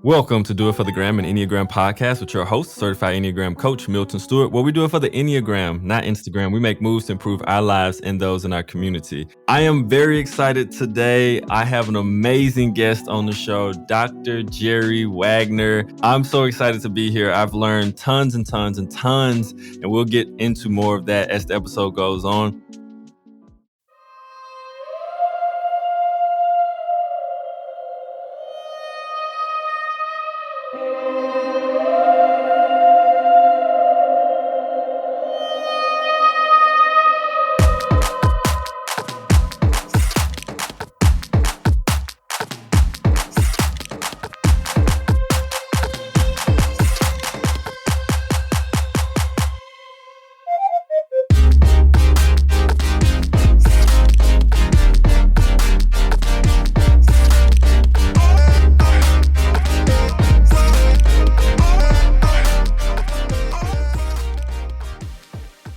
Welcome to Do It for the Gram, an Enneagram podcast with your host, certified Enneagram coach, Milton Stewart, where we do it for the Enneagram, not Instagram. We make moves to improve our lives and those in our community. I am very excited today. I have an amazing guest on the show, Dr. Jerry Wagner. I'm so excited to be here. I've learned tons and tons and tons, and we'll get into more of that as the episode goes on.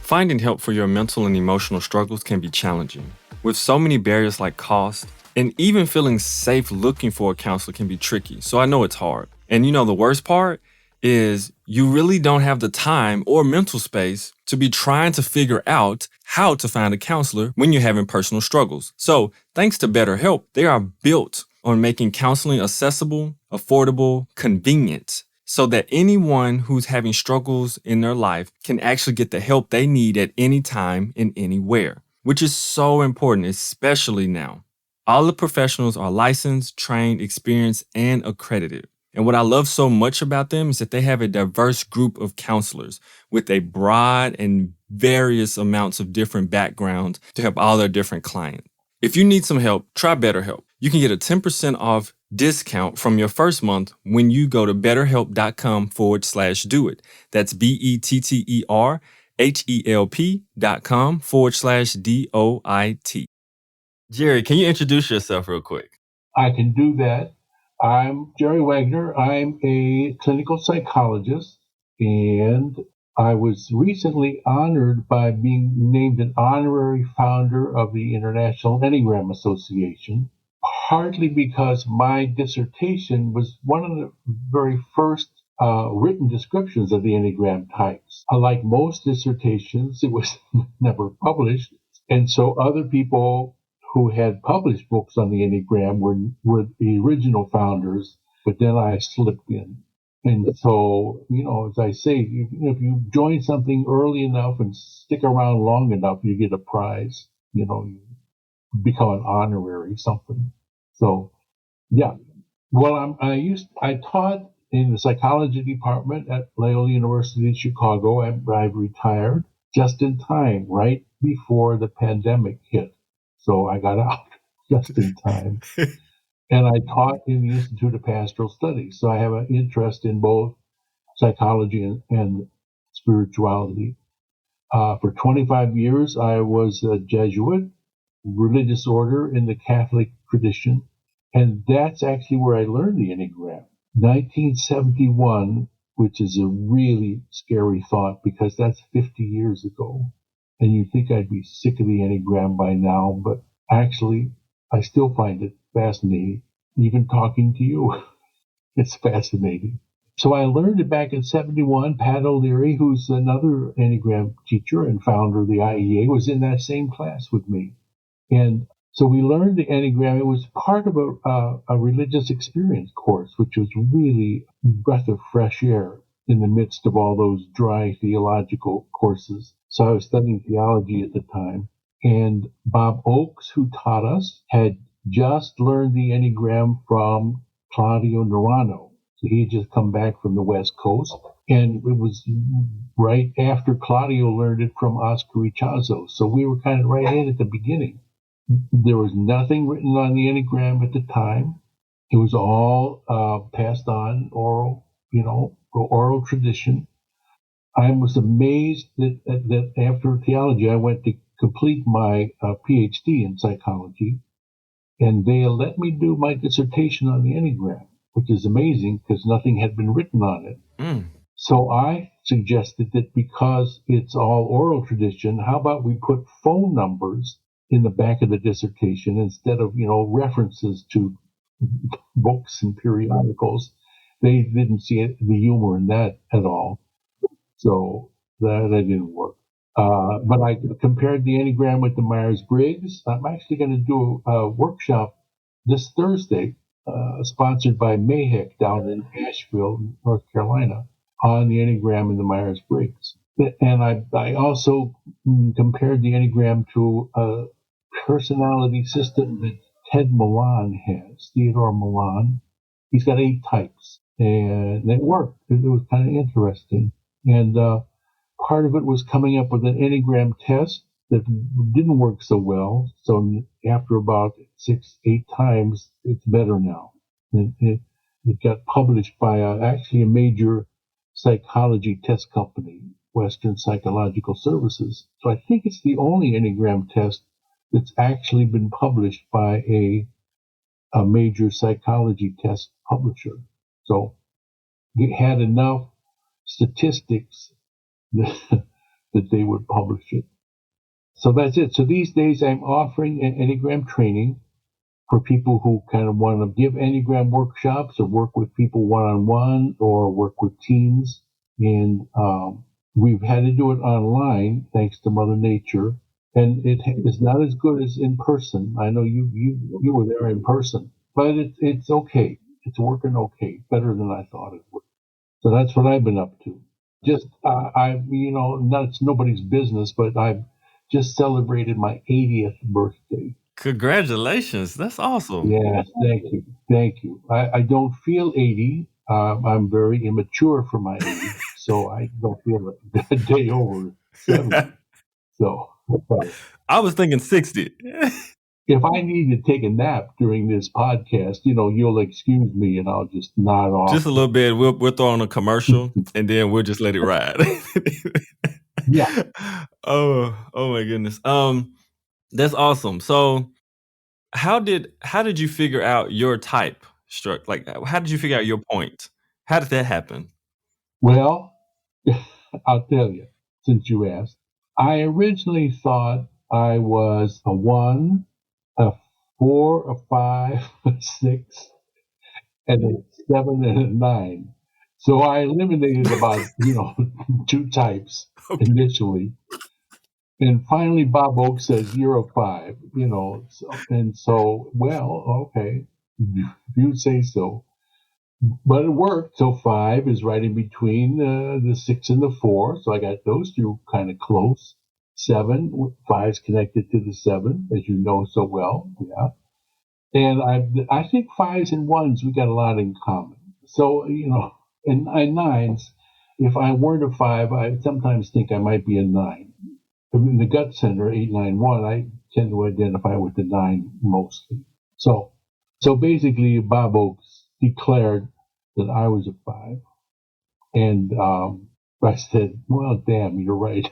Finding help for your mental and emotional struggles can be challenging. With so many barriers like cost, and even feeling safe looking for a counselor can be tricky. So I know it's hard. And the worst part is you really don't have the time or mental space to be trying to figure out how to find a counselor when you're having personal struggles. So thanks to BetterHelp, they are built on making counseling accessible, affordable, convenient, so that anyone who's having struggles in their life can actually get the help they need at any time and anywhere, which is so important, especially now. All the professionals are licensed, trained, experienced, and accredited. And what I love so much about them is that they have a diverse group of counselors with a broad and various amounts of different backgrounds to help all their different clients. If you need some help, try BetterHelp. You can get a 10% off discount from your first month when you go to betterhelp.com/doit. That's BetterHelp.com/DOIT. Jerry, can you introduce yourself real quick? I can do that. I'm Jerry Wagner. I'm a clinical psychologist, and I was recently honored by being named an honorary founder of the International Enneagram Association, partly because my dissertation was one of the very first written descriptions of the Enneagram types. Unlike most dissertations, it was never published, and so other people who had published books on the Enneagram were the original founders, but then I slipped in. And so, as I say, if you join something early enough and stick around long enough, you get a prize. You become an honorary something. So, yeah. Well, I taught in the psychology department at Loyola University in Chicago. I've retired just in time, right before the pandemic hit. So I got out just in time. And I taught in the Institute of Pastoral Studies. So I have an interest in both psychology and spirituality. For 25 years, I was a Jesuit, religious order in the Catholic tradition. And that's actually where I learned the Enneagram. 1971, which is a really scary thought because that's 50 years ago. And you'd think I'd be sick of the Enneagram by now, but actually, I still find it fascinating. Even talking to you, it's fascinating. So I learned it back in 71. Pat O'Leary, who's another Enneagram teacher and founder of the IEA, was in that same class with me. And so we learned the Enneagram. It was part of a religious experience course, which was really a breath of fresh air in the midst of all those dry theological courses. So I was studying theology at the time. And Bob Oakes, who taught us, had just learned the Enneagram from Claudio Norano. So he had just come back from the West Coast. And it was right after Claudio learned it from Oscar Ichazo. So we were kind of right in at the beginning. There was nothing written on the Enneagram at the time. It was all passed on oral, oral tradition. I was amazed that after theology, I went to complete my PhD in psychology, and they let me do my dissertation on the Enneagram, which is amazing because nothing had been written on it. So I suggested that because it's all oral tradition, how about we put phone numbers in the back of the dissertation instead of, references to books and periodicals. they didn't see the humor in that at all. So that didn't work. But I compared the Enneagram with the Myers-Briggs. I'm actually going to do a workshop this Thursday, sponsored by Mayheck down in Asheville, North Carolina, on the Enneagram and the Myers-Briggs. And I also compared the Enneagram to a personality system that Ted Milan has, Theodore Milan. He's got 8 types, and it worked. It was kind of interesting. And part of it was coming up with an Enneagram test that didn't work so well. So after about 6, 8 times, it's better now. It got published by actually a major psychology test company, Western Psychological Services. So I think it's the only Enneagram test that's actually been published by a major psychology test publisher. So it had enough statistics that they would publish it. So that's it. So these days I'm offering an Enneagram training for people who kind of want to give Enneagram workshops or work with people one-on-one or work with teams. And we've had to do it online thanks to Mother Nature. And it is not as good as in person. I know you were there in person, but it's okay. It's working okay, better than I thought it would. So that's what I've been up to. Just that's nobody's business, but I've just celebrated my 80th birthday. Congratulations. That's awesome. Yes, thank you. I don't feel 80. I'm very immature for my age, so I don't feel a day over 70. So I was thinking 60. if I need to take a nap during this podcast, you'll excuse me and I'll just nod off. Just a little bit. We'll throw on a commercial and then we'll just let it ride. Yeah. Oh my goodness. That's awesome. So how did you figure out your type struck? Like, how did you figure out your point? How did that happen? Well, I'll tell you, since you asked. I originally thought I was a 1, a 4, a 5, a 6, and a 7 and a 9. So I eliminated about, 2 types initially. And finally, Bob Oak says, you're a 5, well, okay, if you say so. But it worked. So 5 is right in between the 6 and the 4. So I got those 2 kind of close. 7, 5 is connected to the 7, as you know so well. Yeah. And I think 5s and 1s, we got a lot in common. So, and 9s, if I weren't a 5, I sometimes think I might be a 9. In the gut center, 891, I tend to identify with the 9 mostly. So basically, Bob Oakes declared that I was a 5. And I said, well, damn, you're right.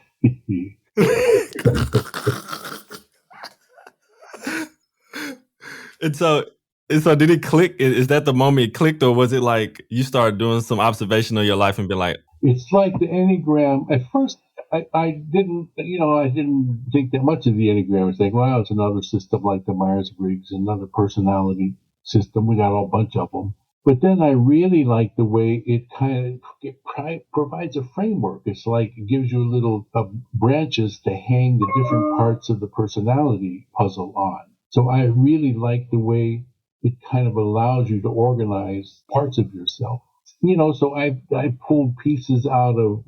And so did it click? Is that the moment it clicked, or was it like you started doing some observation of your life and be like, it's like the Enneagram. At first, I didn't think that much of the Enneagram. I was like, well, it's another system like the Myers-Briggs, another personality system. We got a whole bunch of them. But then I really like the way it provides a framework. It's like it gives you little branches to hang the different parts of the personality puzzle on. So I really like the way it kind of allows you to organize parts of yourself. So I pulled pieces out of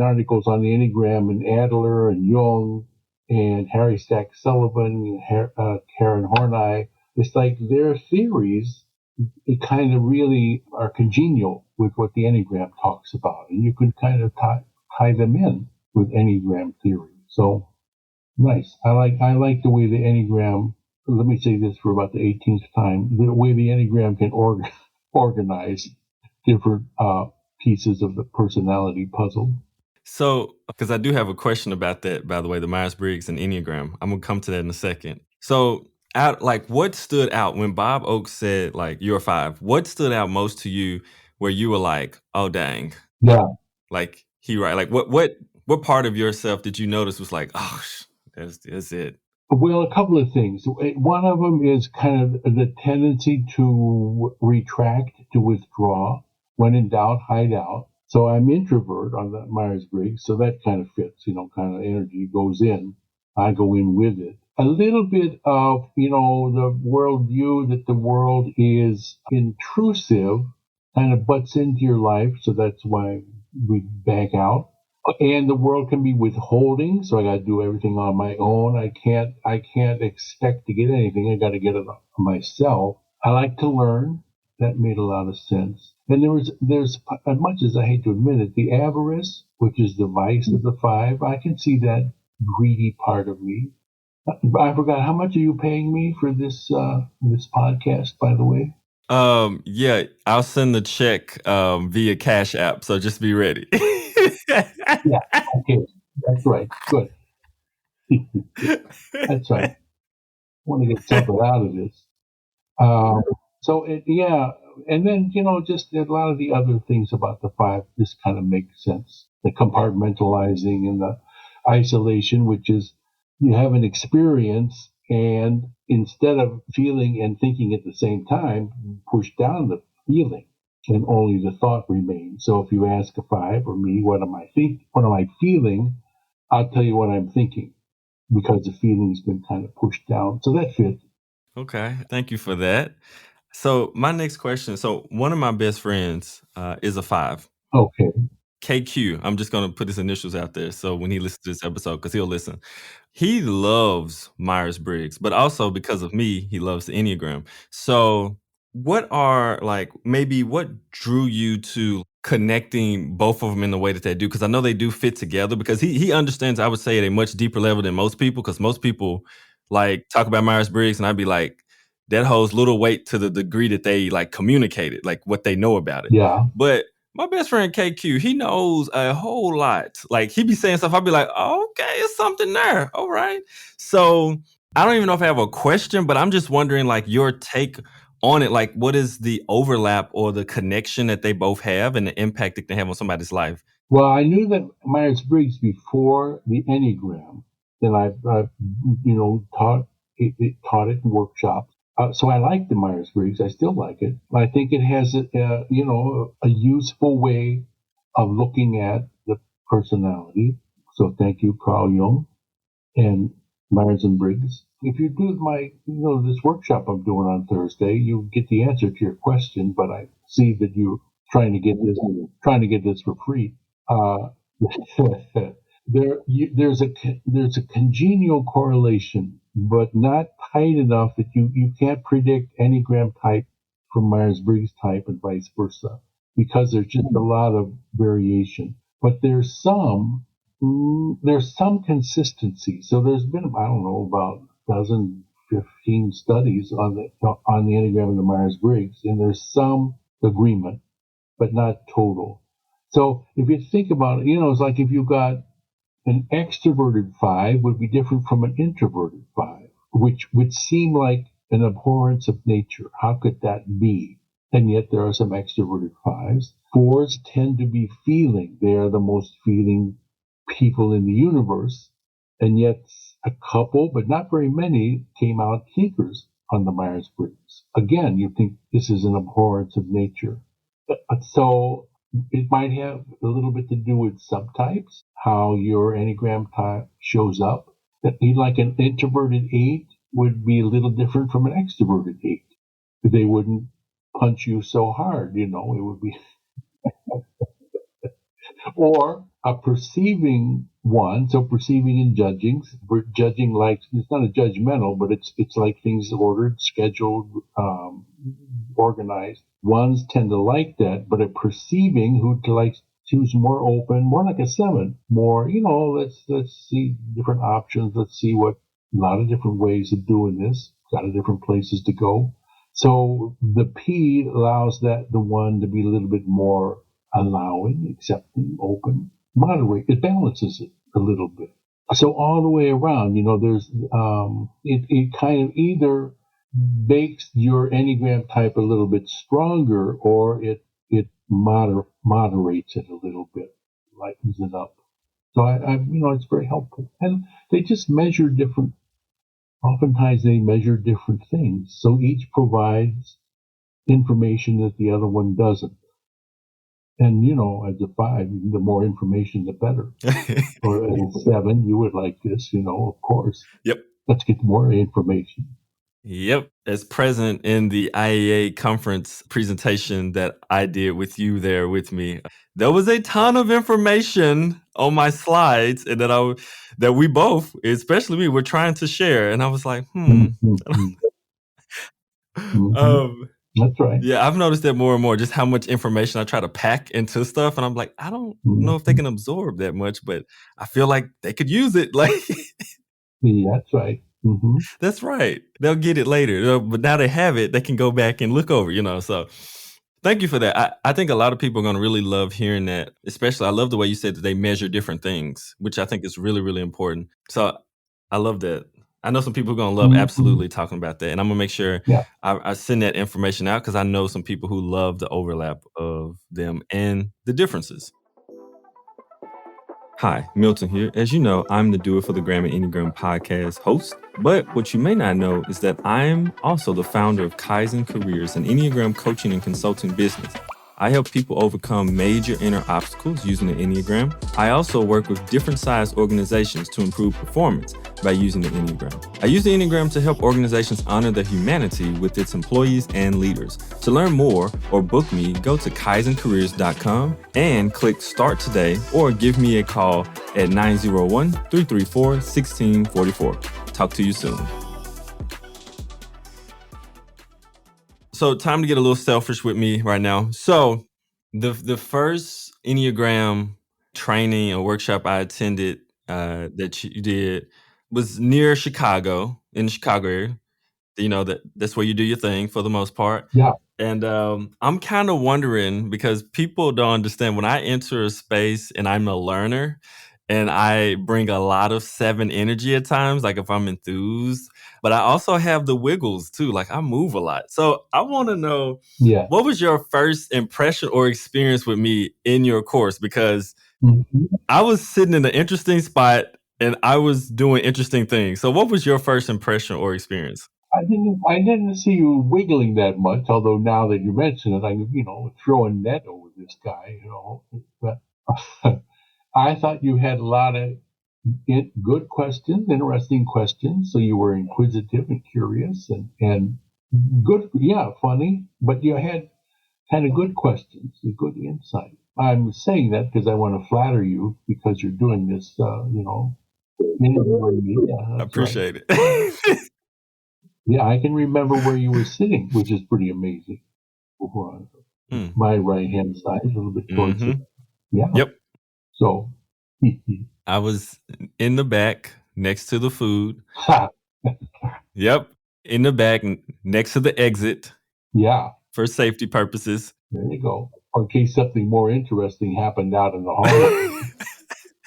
articles on the Enneagram and Adler and Jung and Harry Stack Sullivan and Karen Horney. It's like their theories, it kind of really are congenial with what the Enneagram talks about. And you can kind of tie them in with Enneagram theory. So nice. I like the way the Enneagram, let me say this for about the 18th time, the way the Enneagram can organize different pieces of the personality puzzle. So, because I do have a question about that, by the way, the Myers-Briggs and Enneagram. I'm going to come to that in a second. So, what stood out when Bob Oakes said, like, you're a 5? What stood out most to you where you were like, oh, dang. Yeah. Like, like, what part of yourself did you notice was like, oh, that's it? Well, a couple of things. One of them is kind of the tendency to retract, to withdraw. When in doubt, hide out. So I'm introvert on the Myers-Briggs, so that kind of fits, kind of energy goes in. I go in with it. A little bit of, the worldview that the world is intrusive kind of butts into your life, so that's why we back out. And the world can be withholding, so I got to do everything on my own. I can't expect to get anything. I got to get it myself. I like to learn. That made a lot of sense. And there's as much as I hate to admit it, the avarice, which is the vice of the five. I can see that greedy part of me. I forgot, how much are you paying me for this podcast, by the way? Yeah, I'll send the check via Cash App, so just be ready. Yeah, okay, that's right. Good. That's right. I want to get something out of this. Um, yeah, and then just a lot of the other things about the five just kind of make sense. The compartmentalizing and the isolation, which is you have an experience, and instead of feeling and thinking at the same time, you push down the feeling, and only the thought remains. So if you ask a five or me, what am I feeling? I'll tell you what I'm thinking because the feeling's been kind of pushed down. So that fits. Okay, thank you for that. So my next question. So one of my best friends is a five. Okay. KQ. I'm just gonna put his initials out there. So when he listens to this episode, because he'll listen, he loves Myers Briggs, but also because of me, he loves the Enneagram. So what are like maybe what drew you to connecting both of them in the way that they do? Because I know they do fit together. Because he understands, I would say, at a much deeper level than most people. Because most people like talk about Myers Briggs, and I'd be like, that holds little weight to the degree that they like communicate it, like what they know about it. Yeah. But my best friend KQ, he knows a whole lot. Like he be saying stuff, I'll be like, oh, okay, it's something there. All right. So I don't even know if I have a question, but I'm just wondering like your take on it. Like what is the overlap or the connection that they both have and the impact it can have on somebody's life? Well, I knew that Myers-Briggs before the Enneagram. Then I taught it in workshops. So I like the Myers-Briggs. I still like it. I think it has a useful way of looking at the personality. So thank you, Carl Jung and Myers and Briggs. If you do this workshop I'm doing on Thursday, you get the answer to your question. But I see that you're trying to get this for free. Uh, there's a congenial correlation, but not tight enough that you can't predict Enneagram type from Myers-Briggs type and vice versa, because there's just a lot of variation. But there's some consistency. So there's been, I don't know, about a dozen, 15 studies on the Enneagram and the Myers-Briggs, and there's some agreement, but not total. So if you think about it, it's like if you got an extroverted five would be different from an introverted five, which would seem like an abhorrence of nature. How could that be? And yet there are some extroverted fives. Fours tend to be feeling. They are the most feeling people in the universe. And yet a couple, but not very many, came out thinkers on the Myers-Briggs. Again, you think this is an abhorrence of nature. So it might have a little bit to do with subtypes, how your Enneagram type shows up. That like an introverted 8 would be a little different from an extroverted 8. They wouldn't punch you so hard, it would be, or a perceiving one. So perceiving and judging, judging like it's not a judgmental, but it's like things ordered, scheduled, organized. Ones tend to like that, but a perceiving who's more open, more like a 7, more, let's see different options. Let's see what a lot of different ways of doing this, a lot of different places to go. So the P allows that the one to be a little bit more allowing, accepting, open, moderate. It balances it a little bit. So all the way around, there's it kind of either makes your Enneagram type a little bit stronger, or it moderates it a little bit, lightens it up. So it's very helpful, and they just measure different. Oftentimes they measure different things, so each provides information that the other one doesn't. And as a 5, the more information, the better. Or as a 7, you would like this, of course. Yep. Let's get more information. Yep. As present in the IEA conference presentation that I did with you there with me, there was a ton of information on my slides and that we both, especially we, were trying to share. And I was like, Mm-hmm. Mm-hmm. um, That's right. yeah, I've noticed that more and more, just how much information I try to pack into stuff. And I'm like, I don't know if they Mm-hmm. can absorb that much, but I feel like they could use it. Like, Yeah, that's right. Mm-hmm. that's right. They'll get it later. But now they have it, they can go back and look over. So thank you for that. I think a lot of people are going to really love hearing that. Especially, I love the way you said that they measure different things, which I think is really, really important. So I love that. I know some people are going to love Mm-hmm. absolutely talking about that. And I'm going to make sure Yeah. I send that information out because I know some people who love the overlap of them and the differences. Hi, Milton here. As you know, I'm the Do It for the Gram and Enneagram podcast host. But what you may not know is that I'm also the founder of Kaizen Careers, an Enneagram coaching and consulting business. I help people overcome major inner obstacles using the Enneagram. I also work with different sized organizations to improve performance by using the Enneagram. I use the Enneagram to help organizations honor the humanity with its employees and leaders. To learn more or book me, go to kaizencareers.com and click Start Today or give me a call at 901-334-1644. Talk to you soon. So time to get a little selfish with me right now. So the first Enneagram training or workshop I attended that you did was near Chicago, in the Chicago area. That's where you do your thing for the most part. Yeah. And I'm kind of wondering because people don't understand when I enter a space and I'm a learner and I bring a lot of 7 energy at times, like if I'm enthused, but I also have the wiggles too. Like I move a lot. So I want to know, Yeah. what was your first impression or experience with me in your course? Because Mm-hmm. I was sitting in an interesting spot and I was doing interesting things. So what was your first impression or experience? I didn't see you wiggling that much, although now that you mention it, I'm, throwing net over this guy, But I thought you had a lot of good questions, interesting questions. So you were inquisitive and curious and good, yeah, funny, but you had kind of good questions, a good insight. I'm saying that because I want to flatter you because you're doing this, interviewing me. Yeah, I that's right. appreciate it. Yeah, I can remember where you were sitting, which is pretty amazing. Over on Mm. my right hand side, a little bit towards it. Mm-hmm. Yeah. Yep. So, I was in the back next to the food. ha, Yep. In the back next to the exit yeah, for safety purposes. there you go. Or in case something more interesting happened out in the hallway,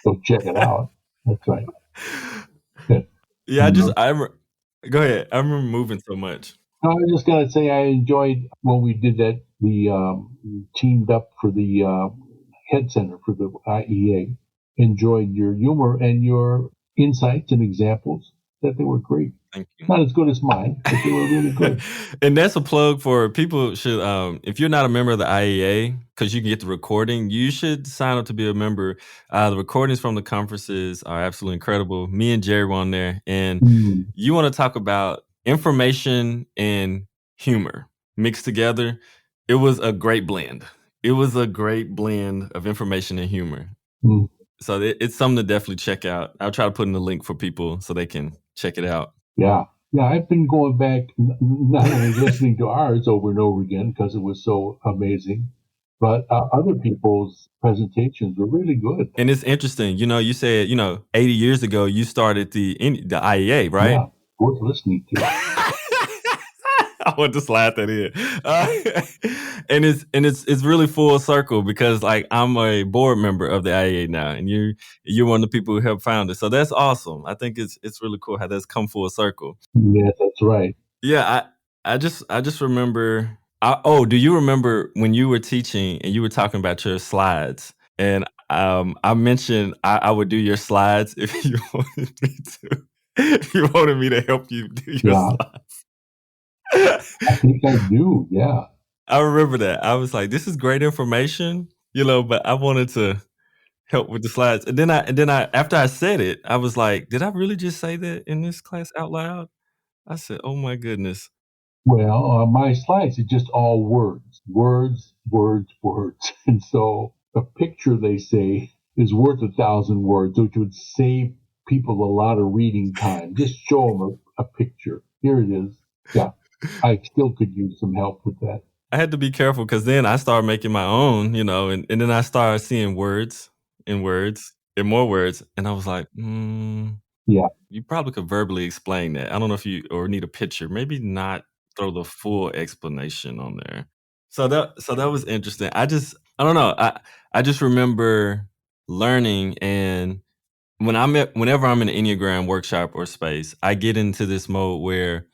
go check it out. That's right. Yeah, go ahead. I remember moving so much. I was just gonna say I enjoyed when we did that. We teamed up for the head center for the IEA. Enjoyed your humor and your insights and examples. That they were great. Thank you. Not as good as mine, but they were really good. And that's a plug for people should if you're not a member of the IEA, because you can get the recording, you should sign up to be a member. The recordings from the conferences are absolutely incredible. Me and Jerry were on there, and Mm, you want to talk about information and humor mixed together. It was a great blend. It was a great blend of information and humor. mm, So it's something to definitely check out. I'll try to put in the link for people so they can check it out. yeah, yeah. I've been going back, not only listening to ours over and over again because it was so amazing, but other people's presentations were really good. And it's interesting, you said, 80 years ago you started the IEA, right? Yeah, worth listening to. I want to slide that in. And it's really full circle because like I'm a board member of the IEA now, and you're one of the people who helped found it. So that's awesome. I think it's really cool how that's come full circle. Yeah, that's right. Yeah, I just remember. Do you remember when you were teaching and you were talking about your slides? And I mentioned I would do your slides if you wanted me to. If you wanted me to help you do your Yeah, slides. I think I do. Yeah. I remember that. I was like, "This is great information." but I wanted to help with the slides. And then I after I said it, I was like, "Did I really just say that in this class out loud?" I said, "Oh my goodness." Well, on my slides, it's just all words, words, words, words. And so a picture, they say, is worth 1,000 words, which would save people a lot of reading time. Just show them a picture. Here it is. Yeah, I still could use some help with that. I had to be careful because then I started making my own, and then I started seeing words and more words, and I was like, Yeah. you probably could verbally explain that. I don't know if you or need a picture. Maybe not throw the full explanation on there. So that was interesting. I don't know. I just remember learning, and whenever I'm in an Enneagram workshop or space, I get into this mode where,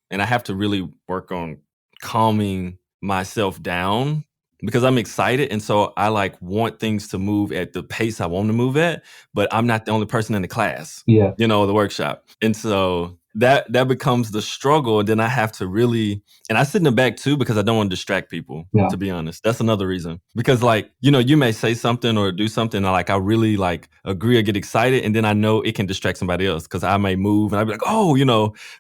and I have to really work on calming myself down because I'm excited, and so I like want things to move at the pace I want 'em to move at, but I'm not the only person in the class, Yeah. the workshop. And so that becomes the struggle, and then I have to really, and I sit in the back too because I don't want to distract people, Yeah. to be honest. That's another reason. Because like, you may say something or do something, and like I really like agree or get excited, and then I know it can distract somebody else because I may move and I'd be like, "Oh,"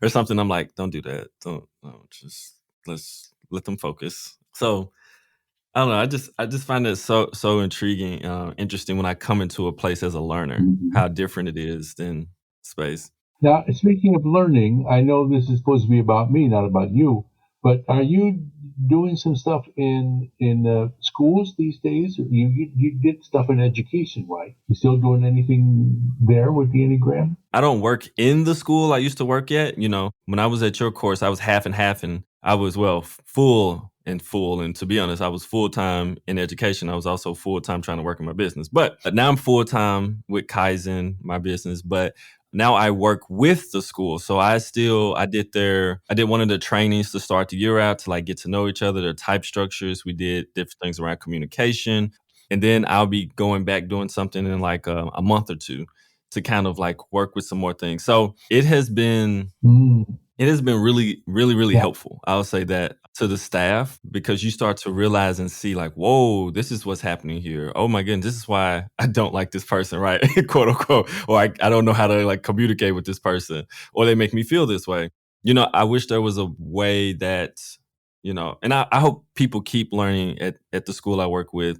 or something. I'm like, "Don't do that. Don't, no, just let's let them focus." So I don't know. I just find it so intriguing, interesting when I come into a place as a learner, Mhm. how different it is than space. Now, speaking of learning, I know this is supposed to be about me, not about you, but are you doing some stuff in schools these days? Or you did stuff in education, right? You still doing anything there with the Enneagram? I don't work in the school I used to work at. When I was at your course, I was half and half, and I was, well, full and full. And to be honest, I was full time in education. I was also full time trying to work in my business. But now I'm full time with Kaizen, my business. But now I work with the school. So I did one of the trainings to start the year out to like get to know each other, their type structures. We did different things around communication. And then I'll be going back doing something in like a month or two to kind of like work with some more things. So Mm, it has been really, really, really yeah, helpful. I'll say that to the staff because you start to realize and see like, whoa, this is what's happening here. Oh my goodness, this is why I don't like this person, right? Quote unquote. Or I don't know how to like communicate with this person. Or they make me feel this way. I wish there was a way that, and I hope people keep learning at the school I work with,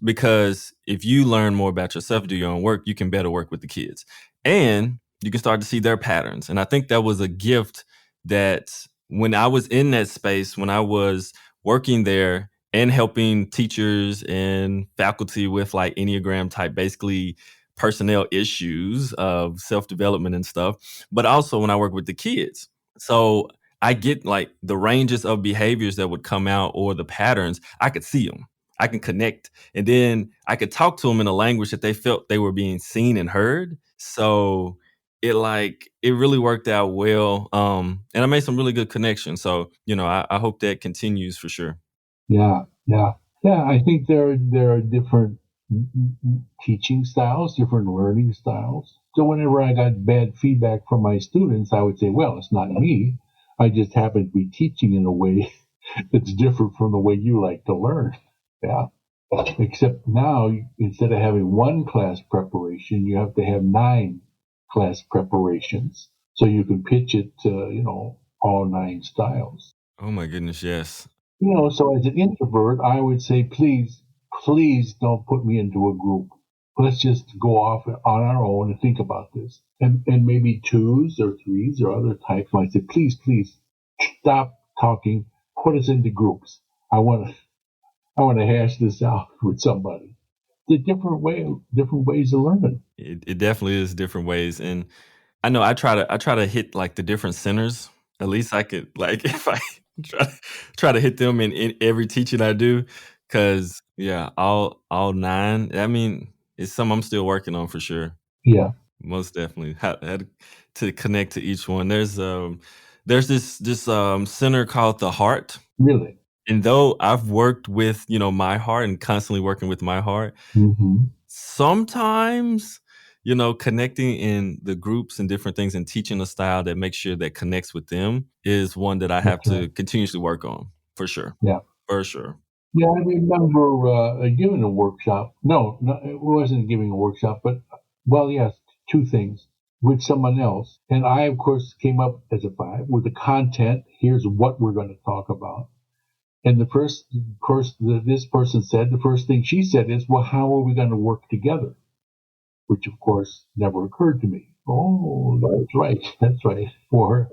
because if you learn more about yourself, do your own work, you can better work with the kids. And you can start to see their patterns. And I think that was a gift that when I was in that space, when I was working there and helping teachers and faculty with like Enneagram type, basically personnel issues of self development and stuff, but also when I work with the kids. So I get like the ranges of behaviors that would come out or the patterns, I could see them. I can connect, and then I could talk to them in a language that they felt they were being seen and heard. So it really worked out well, and I made some really good connections. So I hope that continues for sure. yeah, yeah, yeah. I think there are different teaching styles, different learning styles. So whenever I got bad feedback from my students, I would say, "Well, it's not me. I just happen to be teaching in a way that's different from the way you like to learn." Yeah. Except now, instead of having one class preparation, you have to have 9 class preparations. So you can pitch it to, all 9 styles. Oh my goodness, yes. So as an introvert, I would say, please, please don't put me into a group. Let's just go off on our own and think about this. And maybe twos or threes or other types might say, please, please stop talking. Put us into groups. I want to hash this out with somebody. The different ways of learning. It definitely is different ways, and I know I try to hit like the different centers. At least I could like if I try to hit them in every teaching I do, because yeah, all 9. I mean, it's something I'm still working on for sure. Yeah, Most definitely. Had to connect to each one. There's this center called the heart. really. And though I've worked with, my heart and constantly working with my heart, Hmm. sometimes, connecting in the groups and different things and teaching a style that makes sure that connects with them is one that I have That's right. to continuously work on for sure. Yeah. For sure. Yeah, I remember giving a workshop. No, it wasn't giving a workshop, but well, yes, two things with someone else. And I, of course, came up as a five with the content. Here's what we're going to talk about. And the first course, this person said, the first thing she said is, well, how are we going to work together? Which, of course, never occurred to me. Oh, that's right. That's right. Or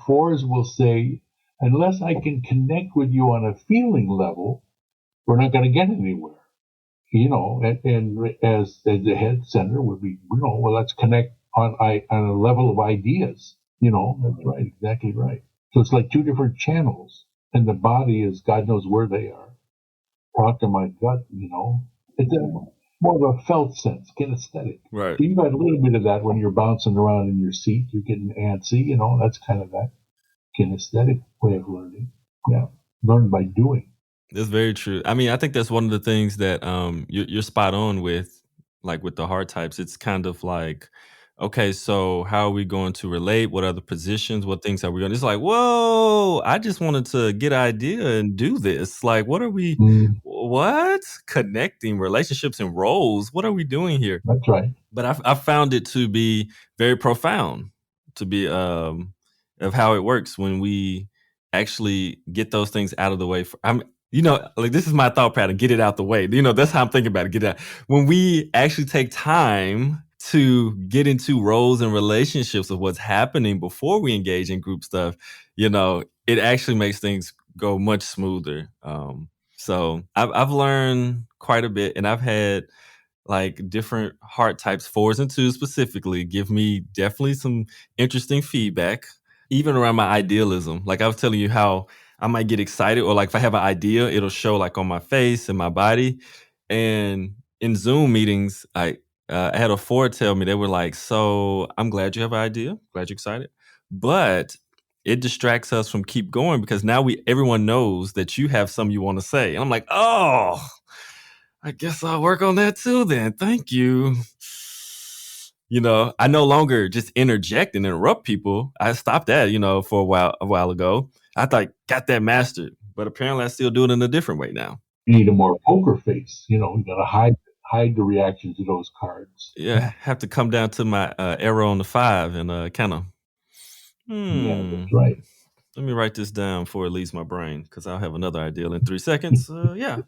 fours will say, unless I can connect with you on a feeling level, we're not going to get anywhere. And as the head center would be, well, let's connect on a level of ideas. That's right, exactly right. So it's like two different channels, and the body is God knows where they are. Talk to my gut. It's more of a felt sense, kinesthetic. Right. So you got a little bit of that when you're bouncing around in your seat. You're getting antsy. That's kind of that kinesthetic way of learning. Yeah, learn by doing. That's very true. I mean, I think that's one of the things that you're spot on with, like with the hard types. It's kind of like, okay, so how are we going to relate? What other positions? What things are we going? It's like, whoa! I just wanted to get an idea and do this. Like, what are we? Mm, What connecting relationships and roles? What are we doing here? that's right. But I found it to be very profound, to be of how it works when we actually get those things out of the way. Like this is my thought pattern: get it out the way. That's how I'm thinking about it. Get it out. When we actually take time to get into roles and relationships of what's happening before we engage in group stuff, it actually makes things go much smoother. So I've learned quite a bit, and I've had like different heart types, fours and twos specifically, give me definitely some interesting feedback, even around my idealism. Like I was telling you how I might get excited, or like if I have an idea, it'll show like on my face and my body. And in Zoom meetings, I had a four tell me, they were like, "So I'm glad you have an idea, glad you're excited, but it distracts us from keep going because now everyone knows that you have something you want to say." And I'm like, "Oh, I guess I'll work on that too then. Thank you." I no longer just interject and interrupt people. I stopped that, for a while ago. I thought got that mastered, but apparently I still do it in a different way now. You need a more poker face. You got to hide the reaction to those cards. Yeah, have to come down to my arrow on the five and kind of, Yeah, hmm, that's right. let me write this down before it leaves my brain because I'll have another idea in 3 seconds. Yeah.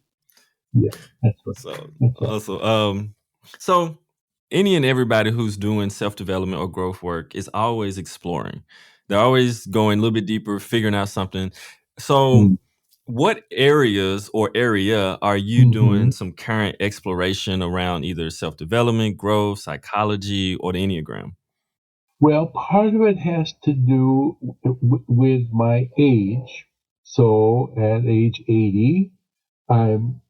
Yeah, that's right. So That's right. also, so any and everybody who's doing self development or growth work is always exploring. They're always going a little bit deeper, figuring out something. So, Mm. what areas or area are you Hmm. doing some current exploration around either self development, growth, psychology, or the Enneagram? Well, part of it has to do with my age. So at age 80, I'm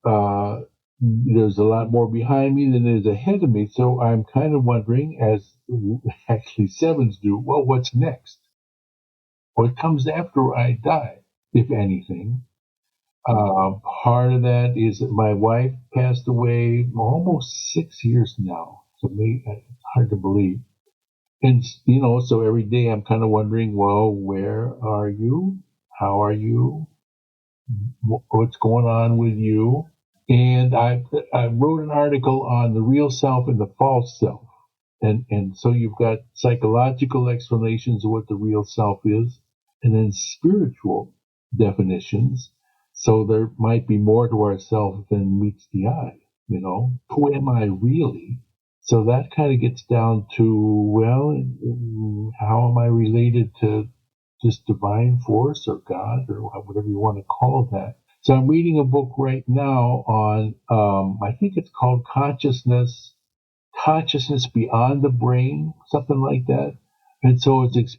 there's a lot more behind me than there's ahead of me. So I'm kind of wondering, as actually sevens do, well, what's next? What comes after I die, if anything? Part of that is that my wife passed away almost 6 years now. To me, it's hard to believe. And, so every day I'm kind of wondering, well, where are you? How are you? What's going on with you? And I wrote an article on the real self and the false self. And so you've got psychological explanations of what the real self is, and then spiritual definitions. So there might be more to ourself than meets the eye. Who am I really? So that kind of gets down to, well, how am I related to this divine force or God or whatever you want to call that? So I'm reading a book right now on, I think it's called Consciousness Beyond the Brain, something like that. And so it's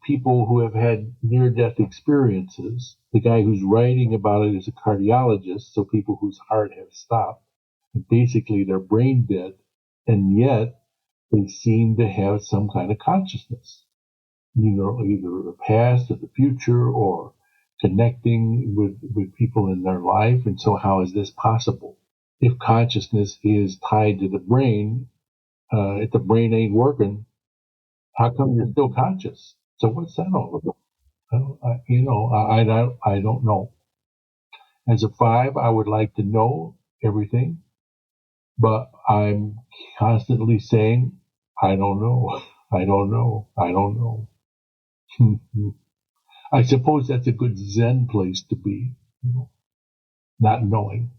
people who have had near death experiences. The guy who's writing about it is a cardiologist, so people whose heart have stopped. And basically they're brain dead, and yet they seem to have some kind of consciousness. Either the past or the future or connecting with people in their life. And so how is this possible? If consciousness is tied to the brain, if the brain ain't working, how come you're still conscious? So what's that all about? I don't know. As a 5, I would like to know everything, but I'm constantly saying, I don't know, I don't know, I don't know. I suppose that's a good Zen place to be, not knowing.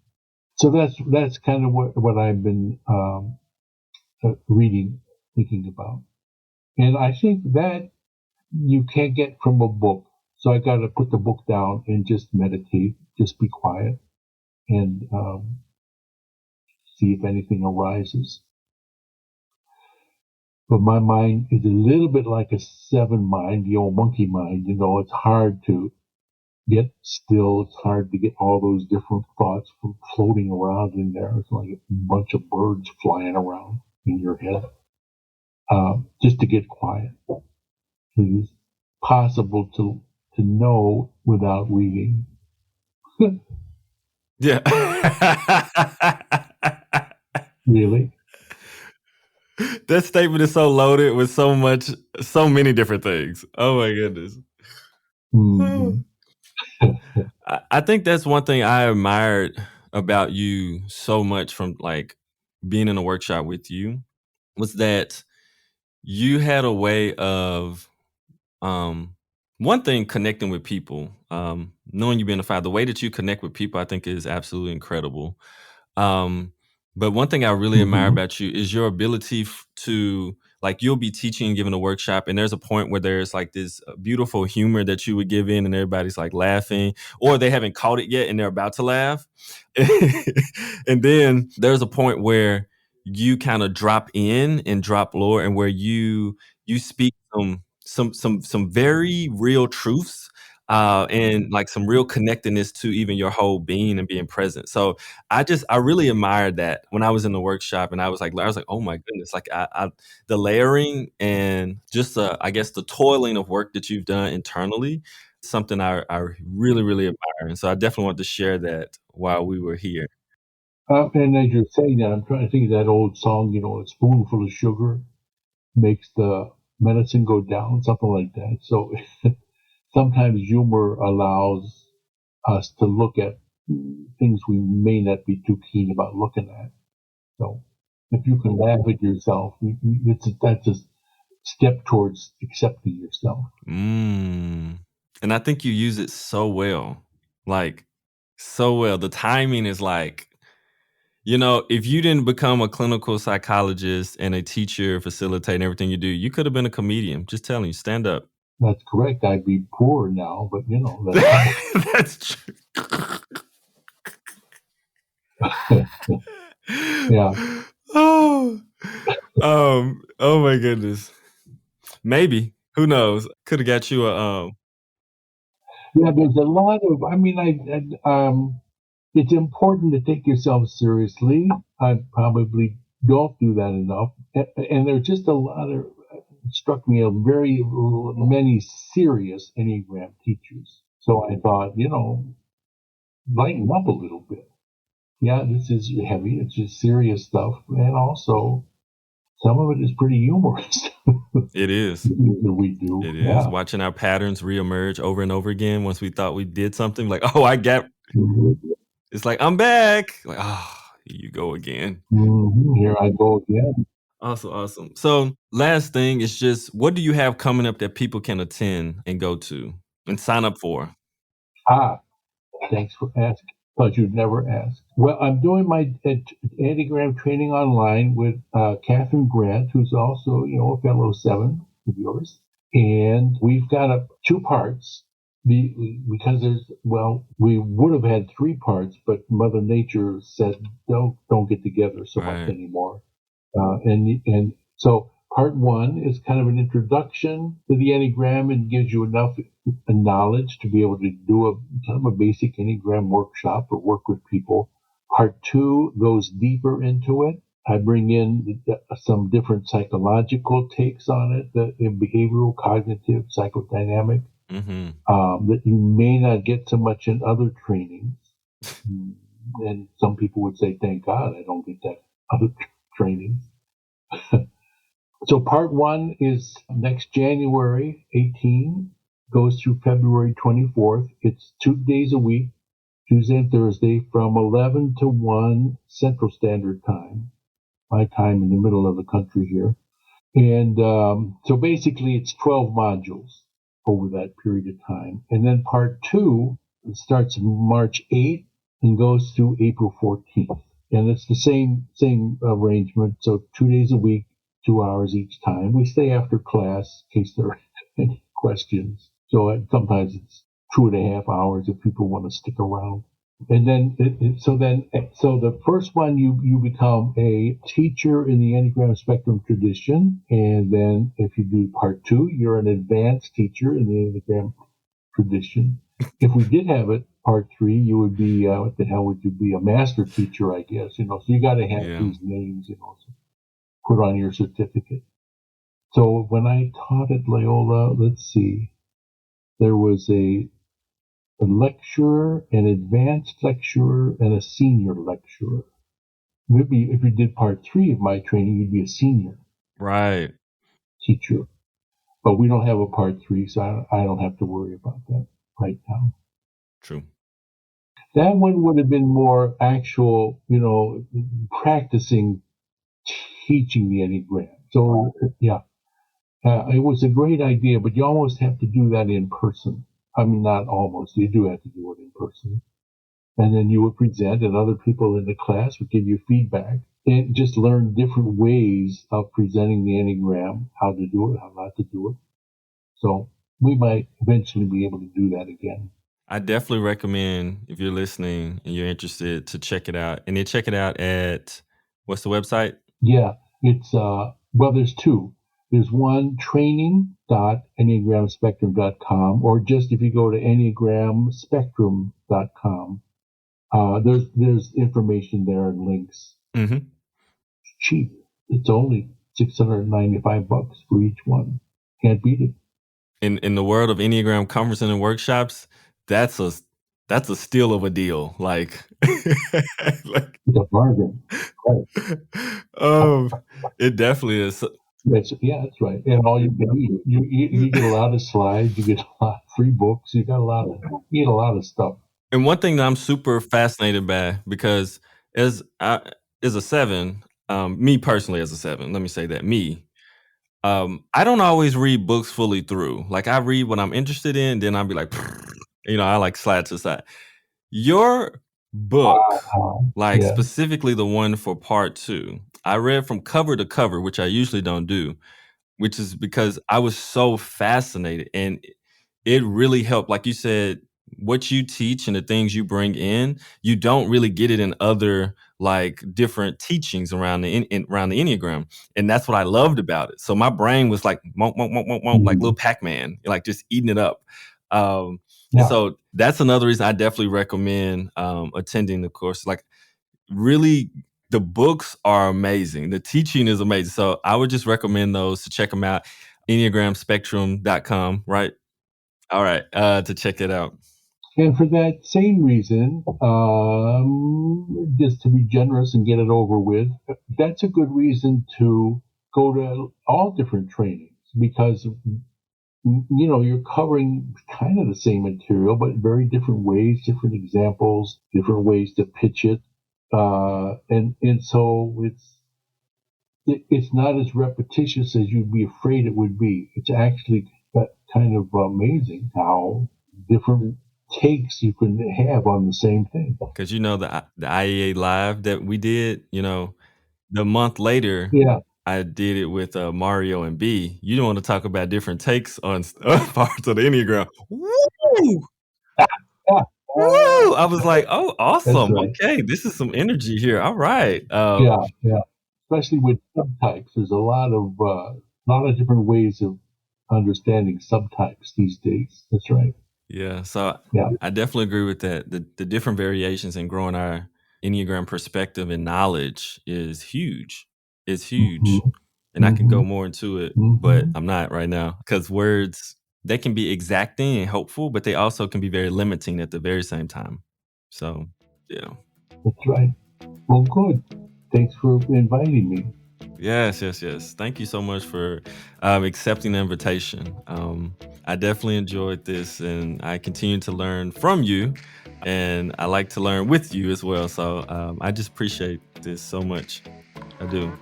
So that's kind of what I've been reading, thinking about, and I think that you can't get from a book. So I got to put the book down and just meditate, just be quiet, and see if anything arises. But my mind is a little bit like a 7 mind, the old monkey mind. It's hard to get still. It's hard to get all those different thoughts from floating around in there. It's like a bunch of birds flying around in your head. Just to get quiet. It is possible to know without reading. Yeah. Really? That statement is so loaded with so many different things. Oh my goodness. Mm-hmm. I think that's one thing I admired about you so much from like being in a workshop with you was that you had a way of um one thing connecting with people. Knowing you being a father, the way that you connect with people I think is absolutely incredible. Um, but one thing I really admire Mm-hmm. about you is your ability to like you'll be teaching and giving a workshop, and there's a point where there's like this beautiful humor that you would give in, and everybody's like laughing, or they haven't caught it yet, and they're about to laugh. And then there's a point where you kind of drop in and drop lower, and where you speak some very real truths and like some real connectedness to even your whole being and being present. So I really admired that when I was in the workshop, and I was like, oh my goodness, like the layering and just I guess the toiling of work that you've done internally, something I really really admire, and so I definitely want to share that while we were here. And as you're saying that, I'm trying to think of that old song, a spoonful of sugar makes the medicine go down, something like that. So sometimes humor allows us to look at things we may not be too keen about looking at. So if you can laugh at yourself, that's a step towards accepting yourself. Mm. And I think you use it so well, like so well. The timing is like, if you didn't become a clinical psychologist and a teacher, facilitating everything you do, you could have been a comedian. Just telling you, stand up. That's correct. I'd be poor now, but that's okay. That's true. Yeah. Oh, oh my goodness. Maybe. Who knows? Could have got you a Yeah, there's a lot of, I mean, it's important to take yourself seriously. I probably don't do that enough. And there's just a lot of, it struck me, a very many serious Enneagram teachers. So I thought, lighten up a little bit. Yeah, this is heavy. It's just serious stuff. And also, some of it is pretty humorous It is. that we do. It is. Yeah. Watching our patterns reemerge over and over again once we thought we did something, like, oh, I get it's like, I'm back. Like, oh, here you go again. Here I go again. Awesome, awesome. So last thing is just what do you have coming up that people can attend and go to and sign up for? Ah, thanks for asking. Thought you'd never ask. Well, I'm doing my Enneagram training online with Catherine Grant, who's also, a fellow 7 of yours. And we've got 2 parts. Because we would have had 3 parts, but Mother Nature said don't get together so much Right. anymore. And so part 1 is kind of an introduction to the Enneagram and gives you enough knowledge to be able to do a kind of a basic Enneagram workshop or work with people. Part 2 goes deeper into it. I bring in some different psychological takes on it, the behavioral, cognitive, psychodynamic, Mm-hmm. that you may not get so much in other trainings. And some people would say, thank God I don't get that other trainings. So part 1 is next January 18, goes through February 24th. It's 2 days a week, Tuesday and Thursday from 11 to 1 Central Standard Time, my time in the middle of the country here. And so basically, it's 12 modules over that period of time. And then part two starts March 8th and goes through April 14th. And it's the same arrangement. So 2 days a week, 2 hours each time. We stay after class in case there are any questions. So sometimes it's 2.5 hours if people want to stick around. And then, so the first one, you become a teacher in the Enneagram spectrum tradition. And then if you do part two, you're an advanced teacher in the Enneagram tradition. If we did have it, part three, you would be, what the hell would you be? A master teacher, I guess, so you got to have these names, put on your certificate. So when I taught at Loyola, let's see, there was a lecturer, an advanced lecturer, and a senior lecturer. Maybe if you did part three of my training, you'd be a senior Right. teacher. But we don't have a part three, so I don't have to worry about that right now. True. That one would have been more actual, practicing teaching the Enneagram. So, yeah, it was a great idea, but you almost have to do that in person. I mean, not almost. You do have to do it in person. And then you would present, and other people in the class would give you feedback and just learn different ways of presenting the Enneagram, how to do it, how not to do it. So we might eventually be able to do that again. I definitely recommend, if you're listening and you're interested, to check it out. And then check it out at, what's the website? Yeah, it's, well, there's two. There's one, training.enneagramspectrum.com, or just if you go to enneagramspectrum.com, there's information there and links. Mm-hmm. It's cheap. It's only $695 for each one. Can't beat it. In the world of Enneagram conferencing and workshops, that's a steal of a deal. Like, It's a bargain. Right. it definitely is. That's right. And all you can eat, you get a lot of slides, you get a lot of free books, you get a lot of stuff. And one thing that I'm super fascinated by, because as a seven, me personally as a seven, let me say that I don't always read books fully through. Like, I read what I'm interested in, then I'll be like, I like slide to side. Your book, like Yeah. specifically the one for part two, I read from cover to cover, which I usually don't do, which is because I was so fascinated, and it really helped. Like you said, what you teach and the things you bring in, you don't really get it in other like different teachings around around the Enneagram. And that's what I loved about it. So my brain was like, wonk, wonk, wonk, wonk, wonk, like little Pac-Man, like just eating it up. And Yeah. so that's another reason I definitely recommend attending the course. Like, really, the books are amazing. The teaching is amazing. So I would just recommend those to check them out. Enneagramspectrum.com, right? All right, to check it out. And for that same reason, just to be generous and get it over with, that's a good reason to go to all different trainings, because you're covering kind of the same material, but very different ways, different examples, different ways to pitch it, and so it's not as repetitious as you'd be afraid it would be. It's actually kind of amazing how different takes you can have on the same thing. Because the IEA live that we did, the month later, Yeah. I did it with Mario and B. You don't want to talk about different takes on parts of the Enneagram. Woo! Yeah. Woo! I was like, oh, That's awesome. right. Okay, this is some energy here. All right. Yeah. Especially with subtypes, there's a lot of different ways of understanding subtypes these days. That's right. Yeah, so Yeah. I definitely agree with that. The different variations in growing our Enneagram perspective and knowledge is huge. It's huge. Mm-hmm. And I can go Mm-hmm. more into it, but Mm-hmm. I'm not right now, because words, they can be exacting and helpful, but they also can be very limiting at the very same time. So, yeah. That's right. Well, good. Thanks for inviting me. Yes, yes, yes. Thank you so much for accepting the invitation. I definitely enjoyed this, and I continue to learn from you, and I like to learn with you as well. So I just appreciate this so much. I do.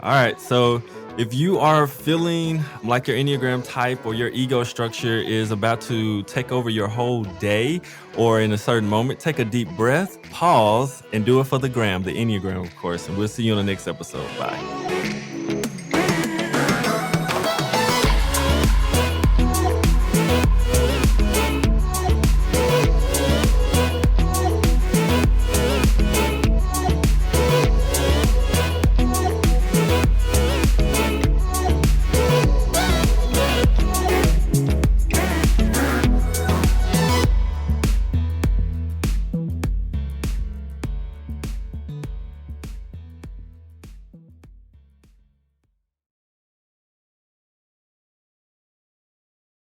All right. So if you are feeling like your Enneagram type or your ego structure is about to take over your whole day or in a certain moment, take a deep breath, pause, and do it for the gram, the Enneagram, of course. And we'll see you on the next episode. Bye.